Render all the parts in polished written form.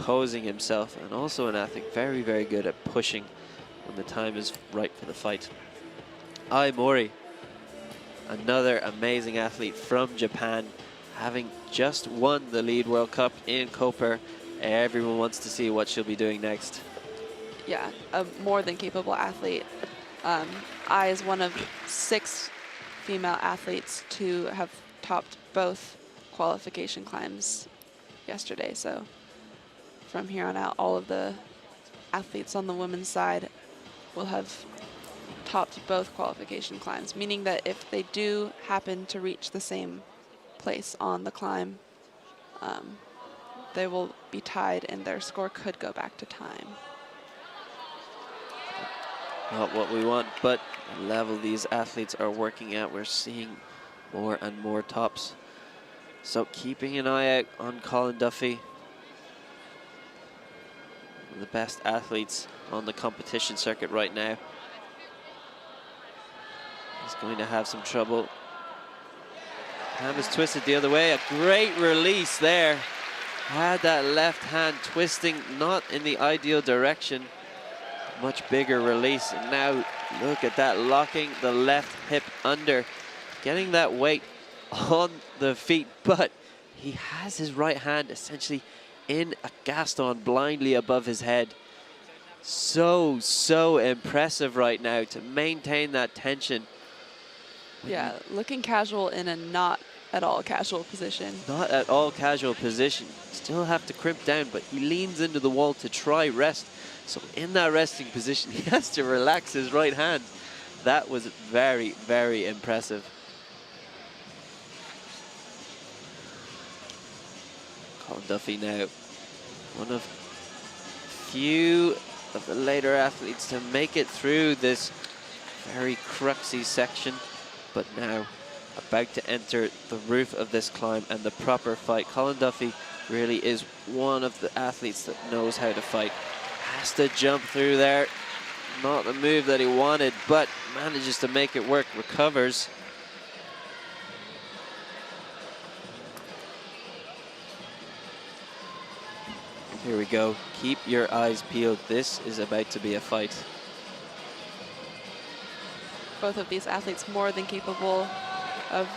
composing himself, and also an athlete very, very good at pushing when the time is right for the fight. Mori, another amazing athlete from Japan, having just won the Lead World Cup in Koper. Everyone wants to see what she'll be doing next. Yeah, a more than capable athlete. I is one of 6 female athletes to have topped both qualification climbs yesterday. So from here on out, all of the athletes on the women's side will have topped both qualification climbs, meaning that if they do happen to reach the same place on the climb, they will be tied and their score could go back to time. Not what we want, but the level these athletes are working at, we're seeing more and more tops. So keeping an eye out on Colin Duffy, one of the best athletes on the competition circuit right now. He's going to have some trouble. Hand is twisted the other way. A great release there. Had that left hand twisting, not in the ideal direction. Much bigger release. And now look at that, locking the left hip under. Getting that weight on the feet, but he has his right hand essentially in a Gaston blindly above his head. So impressive right now to maintain that tension. Yeah, looking casual in a not at all casual position. Not at all casual position. Still have to crimp down, but he leans into the wall to try rest. So in that resting position, he has to relax his right hand. That was very, very impressive. Colin Duffy now, one of few of the later athletes to make it through this very cruxy section, but now about to enter the roof of this climb and the proper fight. Colin Duffy really is one of the athletes that knows how to fight. Has to jump through there. Not the move that he wanted, but manages to make it work, recovers. Here we go. Keep your eyes peeled. This is about to be a fight. Both of these athletes more than capable of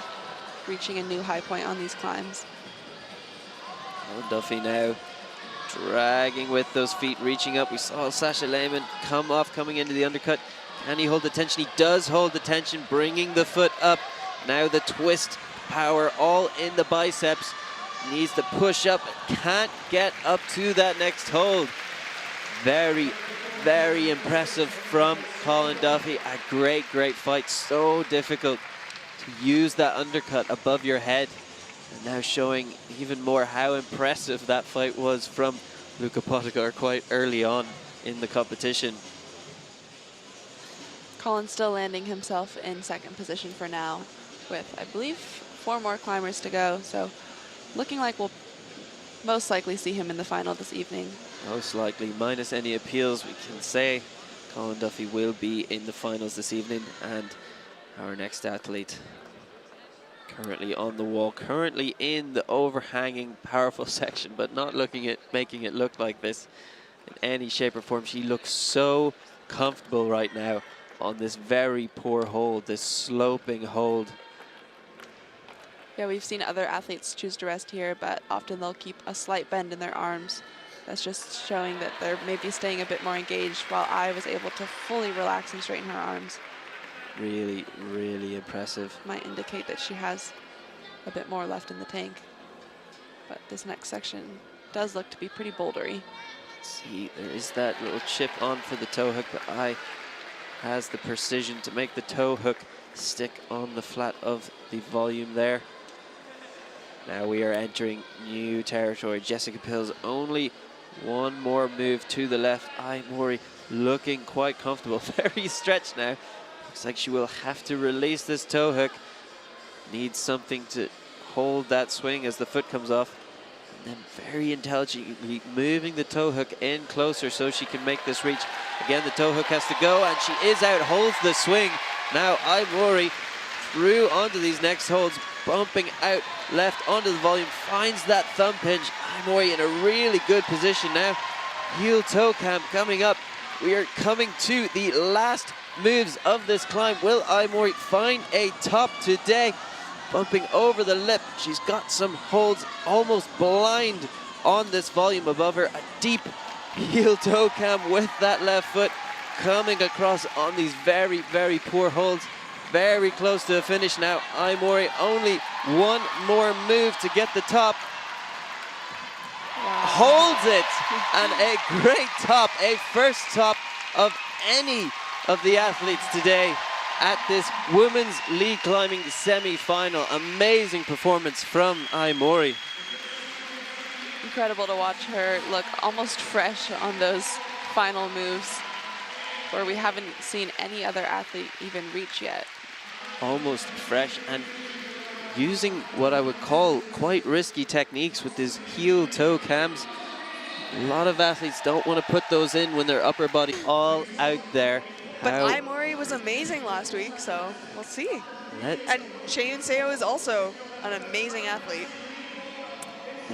reaching a new high point on these climbs. Oh, Duffy now dragging with those feet, reaching up. We saw Sasha Lehmann come off, coming into the undercut. Can he hold the tension? He does hold the tension, bringing the foot up. Now the twist, power all in the biceps. Needs to push up, can't get up to that next hold. Very, very impressive from Colin Duffy. A great, great fight. So difficult to use that undercut above your head. And now showing even more how impressive that fight was from Luka Podgor quite early on in the competition. Colin still landing himself in second position for now with, I believe, 4 more climbers to go. So looking like we'll most likely see him in the final this evening. Most likely, minus any appeals, we can say Colin Duffy will be in the finals this evening. And our next athlete, currently on the wall, currently in the overhanging powerful section, but not looking at making it look like this in any shape or form. She looks so comfortable right now on this very poor hold, this sloping hold. Yeah, we've seen other athletes choose to rest here, but often they'll keep a slight bend in their arms. That's just showing that they're maybe staying a bit more engaged, while I was able to fully relax and straighten her arms. Really, really impressive. Might indicate that she has a bit more left in the tank. But this next section does look to be pretty bouldery. See, there is that little chip on for the toe hook, but I has the precision to make the toe hook stick on the flat of the volume there. Now we are entering new territory. Jessica Pills only one more move to the left. Mori looking quite comfortable, very stretched now. Looks like she will have to release this toe hook. Needs something to hold that swing as the foot comes off. And then very intelligently moving the toe hook in closer so she can make this reach. Again, the toe hook has to go, and she is out, holds the swing. Now Mori through onto these next holds, bumping out left onto the volume, finds that thumb pinch. Mori in a really good position now. Heel toe cam coming up. We are coming to the last moves of this climb. Will Mori find a top today? Bumping over the lip. She's got some holds, almost blind on this volume above her. A deep heel toe cam with that left foot, coming across on these very, very poor holds. Very close to a finish now. Mori only one more move to get the top. Wow. Holds it, and a great top, a first top of any of the athletes today at this women's lead climbing semi-final. Amazing performance from Mori. Incredible to watch her look almost fresh on those final moves, where we haven't seen any other athlete even reach yet. Almost fresh, and using what I would call quite risky techniques with his heel toe cams. A lot of athletes don't want to put those in when their upper body all out there. But Mori was amazing last week, so we'll see. And Cheyun Seo is also an amazing athlete.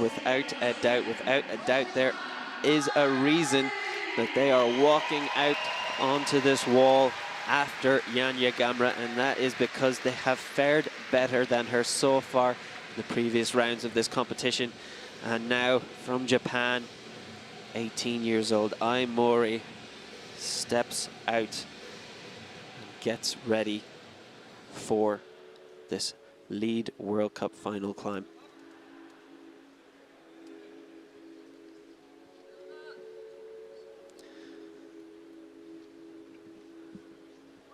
Without a doubt, there is a reason that they are walking out onto this wall after Yanya Gamra, and that is because they have fared better than her so far in the previous rounds of this competition. And now from Japan, 18 years old, Mori steps out and gets ready for this lead World Cup final climb.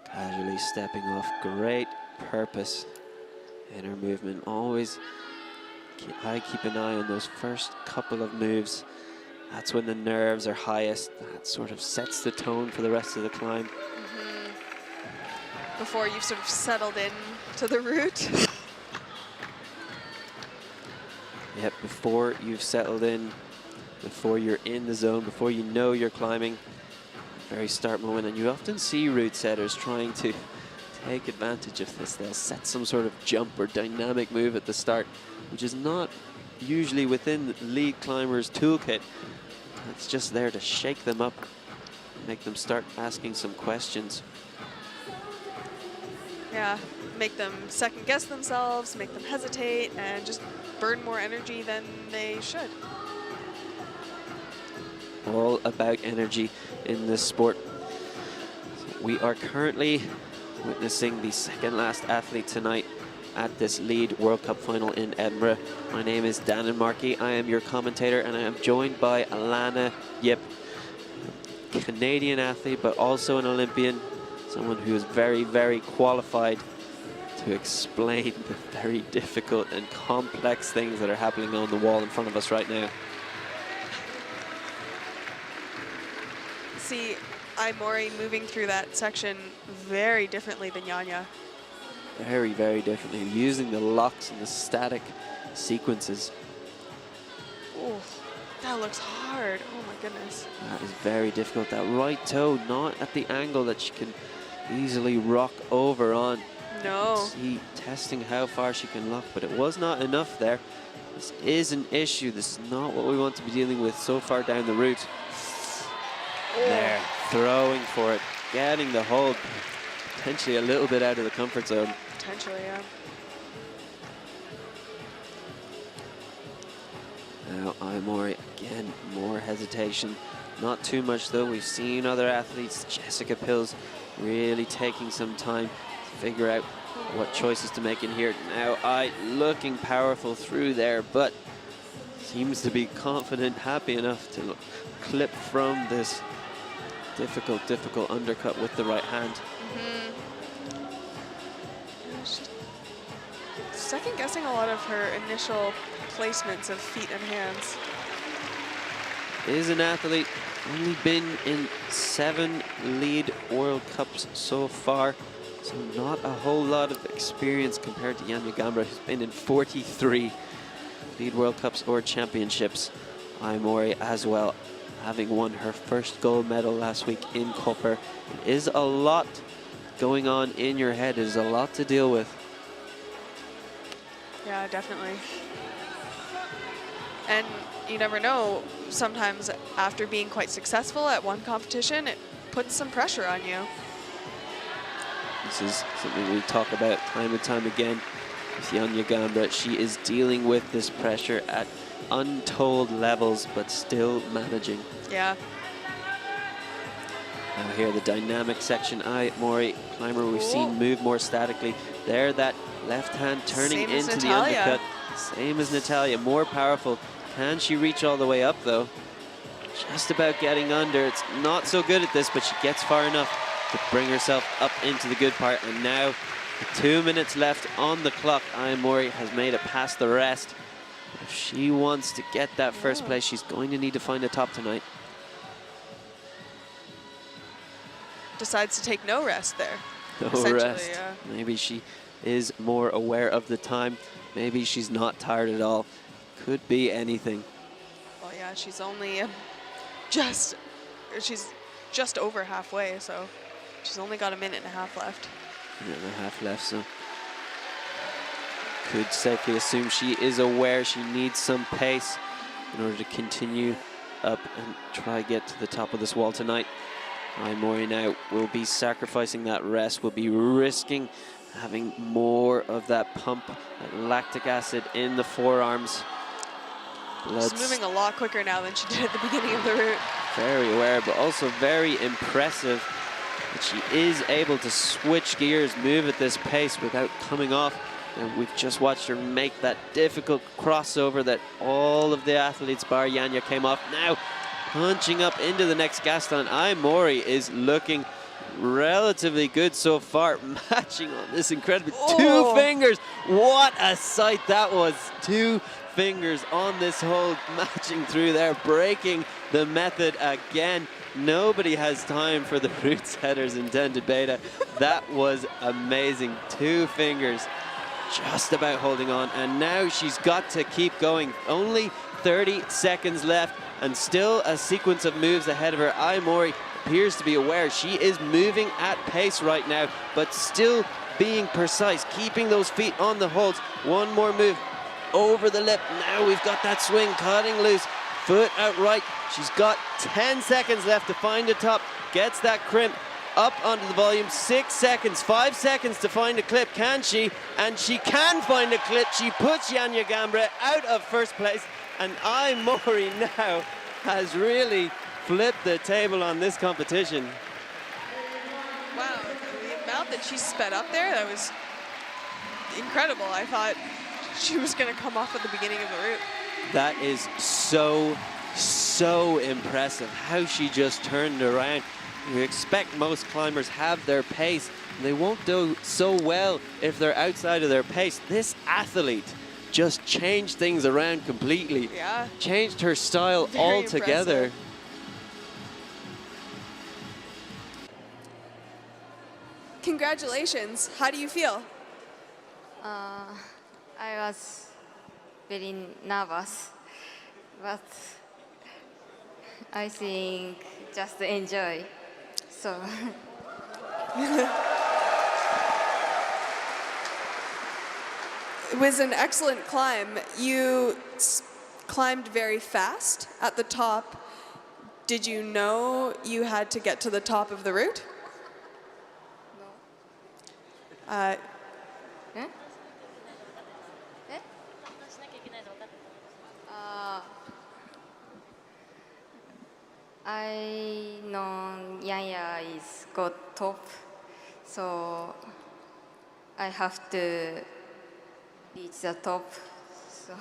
Casually stepping off, great purpose in her movement. Always keep an eye on those first couple of moves. That's when the nerves are highest. That sort of sets the tone for the rest of the climb. Before you've sort of settled in to the route. Yep, before you've settled in, before you're in the zone, before you know you're climbing. Very start moment, and you often see route setters trying to take advantage of this. They'll set some sort of jump or dynamic move at the start, which is not usually within the lead climber's toolkit. It's just there to shake them up, make them start asking some questions. Yeah, make them second guess themselves, make them hesitate, and just burn more energy than they should. All about energy in this sport. So we are currently witnessing the second last athlete tonight at this lead World Cup final in Edinburgh. My name is Dan Markey. I am your commentator, and I am joined by Alana Yip, Canadian athlete, but also an Olympian, someone who is very, very qualified to explain the very difficult and complex things that are happening on the wall in front of us right now. See Mori moving through that section very differently than Yanya. Very, very differently, using the locks and the static sequences. Oh, that looks hard. Oh my goodness. That is very difficult. That right toe not at the angle that she can easily rock over on. No. See, testing how far she can lock, but it was not enough there. This is an issue. This is not what we want to be dealing with so far down the route. There, throwing for it, getting the hold, potentially a little bit out of the comfort zone. Potentially, yeah. Now Mori, again, more hesitation. Not too much though. We've seen other athletes, Jessica Pills, really taking some time to figure out what choices to make in here. Now looking powerful through there, but seems to be confident, happy enough to clip from this difficult undercut with the right hand. She's second guessing a lot of her initial placements of feet and hands. Is an athlete, only been in 7 lead World Cups so far, so not a whole lot of experience compared to Yanya Gamra, who's been in 43 lead World Cups or championships. Mori as well, having won her first gold medal last week in Copper. It is a lot going on in your head. It is a lot to deal with. Yeah, definitely. And you never know, sometimes after being quite successful at one competition, it puts some pressure on you. This is something we talk about time and time again with Janja Gambra. She is dealing with this pressure at untold levels, but still managing. Yeah. Now here, the dynamic section. Mori, climber we've seen move more statically. There, that left hand turning into the undercut. Same as Natalia, more powerful. Can she reach all the way up though? Just about getting under. It's not so good at this, but she gets far enough to bring herself up into the good part. And now, with 2 minutes left on the clock, Mori has made it past the rest. If she wants to get that first place, she's going to need to find a top tonight. Decides to take no rest there. No rest. Yeah. Maybe she is more aware of the time. Maybe she's not tired at all. Could be anything. Well, yeah, she's only she's just over halfway, so she's only got a minute and a half left. Minute and a half left, so could safely assume she is aware she needs some pace in order to continue up and try get to the top of this wall tonight. Mori now will be sacrificing that rest, will be risking having more of that pump, that lactic acid in the forearms. She's moving a lot quicker now than she did at the beginning of the route. Very aware, but also very impressive that she is able to switch gears, move at this pace without coming off. And we've just watched her make that difficult crossover that all of the athletes, bar Janja, came off. Now, punching up into the next gas line. Mori is looking relatively good so far, matching on this incredible 2 fingers. What a sight that was. 2 fingers on this hold, matching through there, breaking the method again. Nobody has time for the roots headers intended beta. That was amazing. 2 fingers, just about holding on. And now she's got to keep going. Only 30 seconds left and still a sequence of moves ahead of her. Mori appears to be aware. She is moving at pace right now, but still being precise, keeping those feet on the holds. One more move over the lip. Now we've got that swing, cutting loose, foot out right. She's got 10 seconds left to find a top, gets that crimp up onto the volume. 6 seconds, 5 seconds to find a clip. Can she? And she can find a clip. She puts Janja Gambra out of first place, and Mori now has really flipped the table on this competition. Wow, the amount that she sped up there, that was incredible. I thought she was going to come off at the beginning of the route. That is so impressive how she just turned around. You expect most climbers have their pace, and they won't do so well if they're outside of their pace. This athlete just changed things around completely. Yeah. Changed her style altogether. Impressive. Congratulations. How do you feel? I was very nervous, but I think just enjoy. So. It was an excellent climb. You climbed very fast at the top. Did you know you had to get to the top of the route? Eh? I know Janja is got top, so I have to reach the top. So.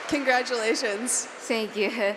Congratulations. Thank you.